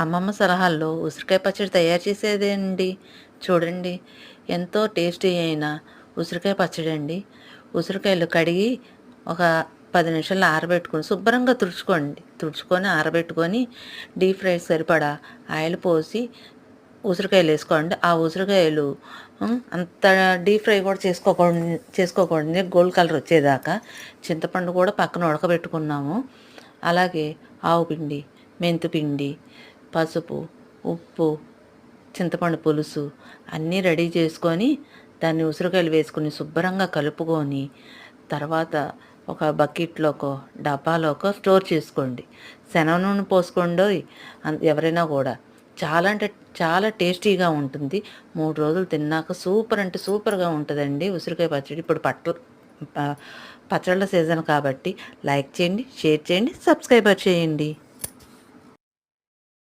అమ్మమ్మ సలహాల్లో ఉసిరికాయ పచ్చడి తయారు చేసేదేండి. చూడండి, ఎంతో టేస్టీ అయిన ఉసిరికాయ పచ్చడి అండి. ఉసిరికాయలు కడిగి ఒక 10 నిమిషాలు ఆరబెట్టుకొని శుభ్రంగా తుడుచుకొని ఆరబెట్టుకొని డీప్ ఫ్రై సరిపడా ఆయిల్ పోసి ఉసిరికాయలు వేసుకోండి. ఆ ఉసిరికాయలు అంత డీప్ ఫ్రై కూడా చేసుకోకూడదు, గోల్డ్ కలర్ వచ్చేదాకా. చింతపండు కూడా పక్కన ఉడకబెట్టుకున్నాము. అలాగే ఆవు పిండి, మెంతిపిండి, పసుపు, ఉప్పు, చింతపండు పులుసు అన్నీ రెడీ చేసుకొని దాన్ని ఉసిరికాయలు వేసుకుని శుభ్రంగా కలుపుకొని తర్వాత ఒక బకెట్లోకో డబ్బాలోకో స్టోర్ చేసుకోండి. శనగ నూనె పోసుకోండి. ఎవరైనా కూడా చాలా అంటే చాలా టేస్టీగా ఉంటుంది. 3 రోజులు తిన్నాక సూపర్ అంటే సూపర్గా ఉంటుందండి ఉసిరికాయ పచ్చడి. ఇప్పుడు పచ్చళ్ళ సీజన్ కాబట్టి లైక్ చేయండి, షేర్ చేయండి, సబ్స్క్రైబర్ చేయండి.